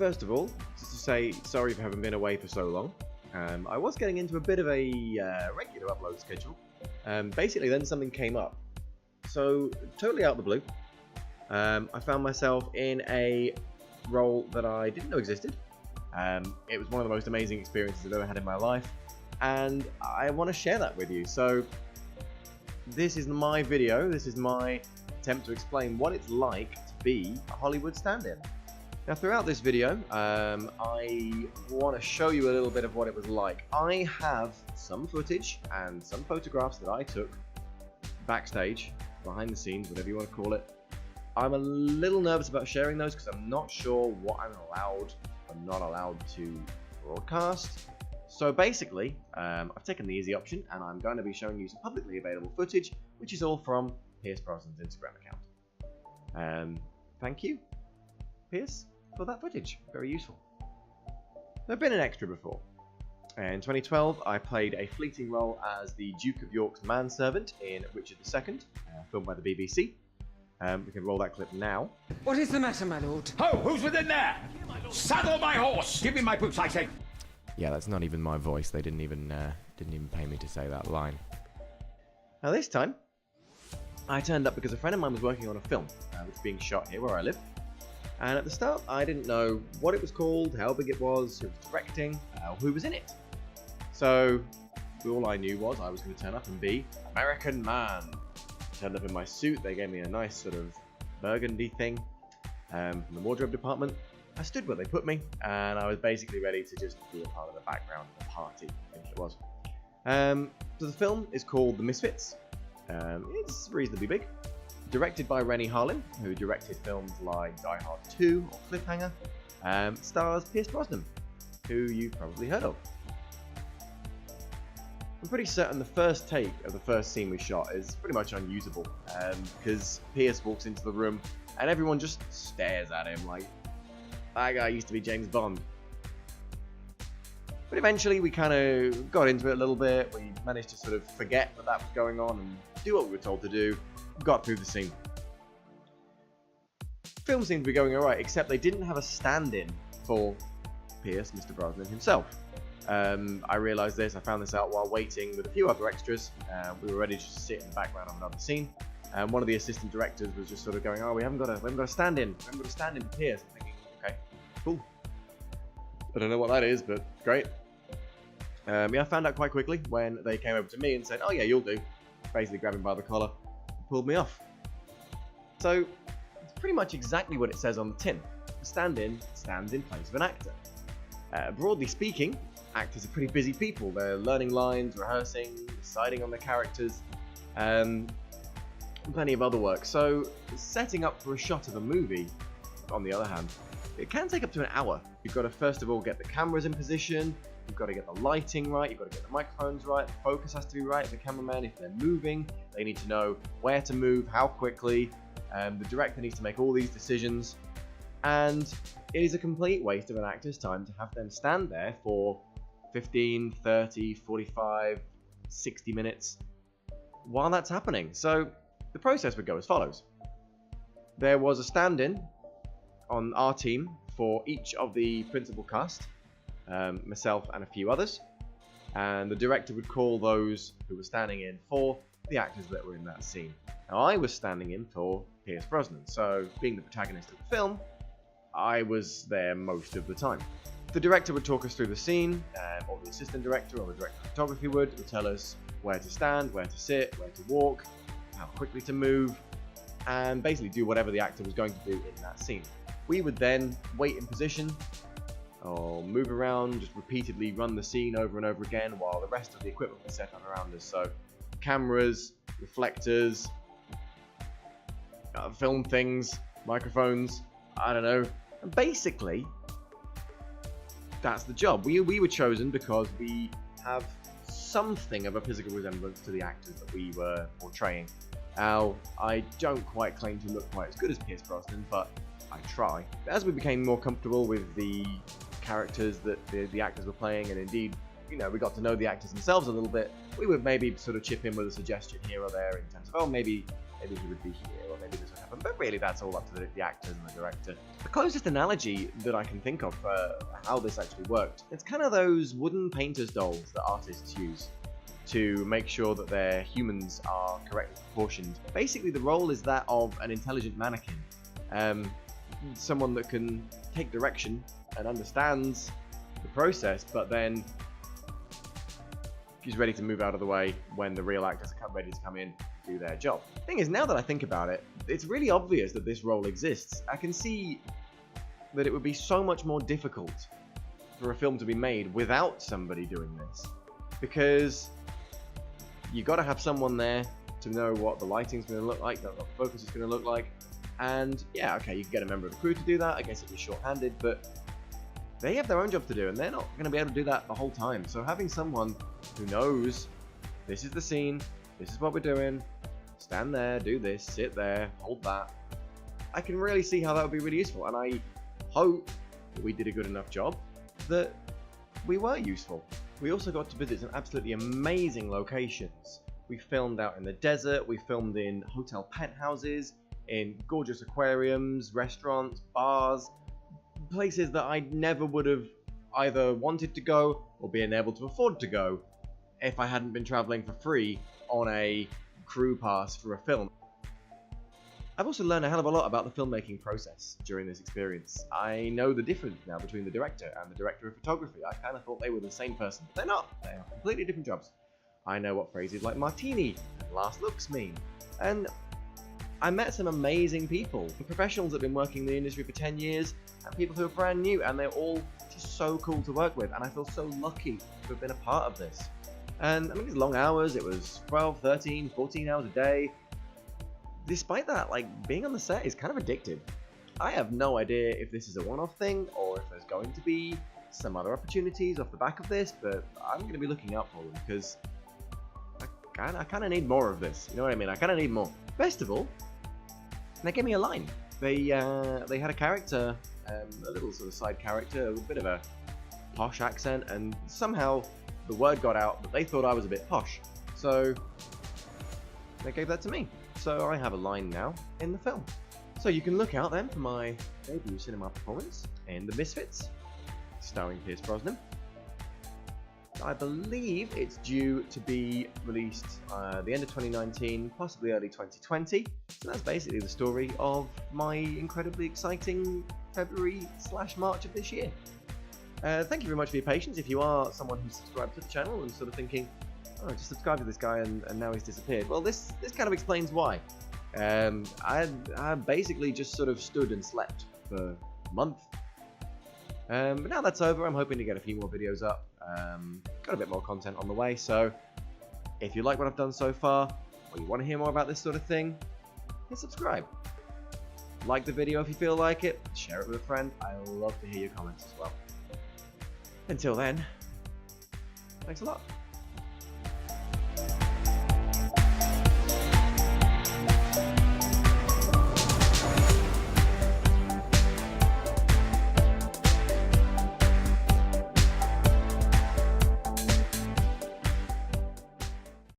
first of all, just to say sorry for having been away for so long. I was getting into a bit of a regular upload schedule. Basically, then something came up. So, totally out of the blue, I found myself in a role that I didn't know existed. It was one of the most amazing experiences I've ever had in my life, and I want to share that with you. So, this is my video. This is my attempt to explain what it's like to be a Hollywood stand-in. Now, throughout this video, I want to show you a little bit of what it was like. I have some footage and some photographs that I took backstage, behind the scenes, whatever you want to call it. I'm a little nervous about sharing those because I'm not sure what I'm allowed or not allowed to broadcast. So basically, I've taken the easy option and I'm going to be showing you some publicly available footage, which is all from Pierce Brosnan's Instagram account. Thank you, Pierce, for that footage. Very useful. I've been an extra before. In 2012, I played a fleeting role as the Duke of York's manservant in Richard II, filmed by the BBC. We can roll that clip now. What is the matter, my lord? Ho! Who's within there? Saddle my horse! Give me my boots, I say! Yeah, that's not even my voice. They didn't even pay me to say that line. Now this time, I turned up because a friend of mine was working on a film, which is being shot here where I live. And at the start, I didn't know what it was called, how big it was, who was directing, who was in it. So, all I knew was I was going to turn up and be American Man. I turned up in my suit. They gave me a nice sort of burgundy thing from the wardrobe department. I stood where they put me, and I was basically ready to just be a part of the background of the party, I think it was. So the film is called The Misfits. It's reasonably big. Directed by Renny Harlin, who directed films like Die Hard 2 or Cliffhanger. Stars Pierce Brosnan, who you've probably heard of. I'm pretty certain the first take of the first scene we shot is pretty much unusable, because Pierce walks into the room and everyone just stares at him like, that guy used to be James Bond. But eventually we kind of got into it a little bit. We managed to sort of forget that was going on and do what we were told to do. Got through the scene. Film seemed to be going alright, except they didn't have a stand-in for Pierce, Mr. Brosnan himself. I realised this, I found this out while waiting with a few other extras. We were ready to just sit in the background of another scene. And one of the assistant directors was just sort of going, oh, we haven't got a stand-in. We haven't got a stand-in for Pierce. I'm thinking, okay, cool. I don't know what that is, but great. Yeah, I found out quite quickly when they came over to me and said, oh yeah, you'll do. Basically grabbed me by the collar and pulled me off. So, it's pretty much exactly what it says on the tin. A stand-in stands in place of an actor. Broadly speaking, actors are pretty busy people. They're learning lines, rehearsing, deciding on their characters, and plenty of other work. So, setting up for a shot of a movie, on the other hand, it can take up to an hour. You've got to first of all get the cameras in position, you've got to get the lighting right, you've got to get the microphones right, the focus has to be right, the cameraman, if they're moving, they need to know where to move, how quickly, the director needs to make all these decisions, and it is a complete waste of an actor's time to have them stand there for 15, 30, 45, 60 minutes while that's happening. So the process would go as follows. There was a stand-in on our team for each of the principal cast, myself and a few others, and the director would call those who were standing in for the actors that were in that scene. Now I was standing in for Pierce Brosnan, so being the protagonist of the film, I was there most of the time. The director would talk us through the scene, or the assistant director or the director of photography would tell us where to stand, where to sit, where to walk, how quickly to move, and basically do whatever the actor was going to do in that scene. We would then wait in position, or move around, just repeatedly run the scene over and over again while the rest of the equipment was set on around us. So cameras, reflectors, film things, microphones, I don't know. And basically, that's the job. We were chosen because we have something of a physical resemblance to the actors that we were portraying. Now, I don't quite claim to look quite as good as Pierce Brosnan, but I try. As we became more comfortable with the characters that the actors were playing, and indeed, you know, we got to know the actors themselves a little bit, we would maybe sort of chip in with a suggestion here or there in terms of, oh, maybe he would be here, thought maybe this would happen, but really that's all up to the actors and the director. The closest analogy that I can think of for how this actually worked, it's kind of those wooden painter's dolls that artists use to make sure that their humans are correctly proportioned. Basically, the role is that of an intelligent mannequin. Someone that can take direction and understands the process, but then is ready to move out of the way when the real actors are ready to come in and do their job. The thing is, now that I think about it, it's really obvious that this role exists. I can see that it would be so much more difficult for a film to be made without somebody doing this, because you got to have someone there to know what the lighting's going to look like, what the focus is going to look like, and yeah, okay, you can get a member of the crew to do that. I guess it'd be short-handed, but they have their own job to do, and they're not going to be able to do that the whole time. So having someone who knows this is the scene, this is what we're doing, stand there, do this, sit there, hold that, I can really see how that would be really useful, and I hope that we did a good enough job that we were useful. We also got to visit some absolutely amazing locations. We filmed out in the desert, we filmed in hotel penthouses, in gorgeous aquariums, restaurants, bars, places that I never would have either wanted to go or been able to afford to go if I hadn't been traveling for free on a crew pass for a film. I've also learned a hell of a lot about the filmmaking process during this experience. I know the difference now between the director and the director of photography. I kind of thought they were the same person, but they're not. They are completely different jobs. I know what phrases like martini and last looks mean. And I met some amazing people, professionals that have been working in the industry for 10 years, and people who are brand new, and they're all just so cool to work with, and I feel so lucky to have been a part of this. And I mean, it's long hours, it was 12, 13, 14 hours a day. Despite that, like, being on the set is kind of addictive. I have no idea if this is a one-off thing, or if there's going to be some other opportunities off the back of this, but I'm going to be looking out for them, because I kind of need more of this, you know what I mean? I kind of need more. Best of all, they gave me a line. They had a character, a little sort of side character, with a bit of a posh accent, and somehow the word got out that they thought I was a bit posh. So they gave that to me. So I have a line now in the film. So you can look out then for my debut cinema performance in The Misfits, starring Pierce Brosnan. I believe it's due to be released the end of 2019, possibly early 2020. So that's basically the story of my incredibly exciting February/March of this year. Thank you very much for your patience. If you are someone who's subscribed to the channel and sort of thinking, oh, I just subscribed to this guy and now he's disappeared. Well, this kind of explains why. I basically just sort of stood and slept for a month. But now that's over, I'm hoping to get a few more videos up. Got a bit more content on the way, so if you like what I've done so far, or you want to hear more about this sort of thing, hit subscribe. Like the video if you feel like it, share it with a friend. I love to hear your comments as well. Until then, thanks a lot.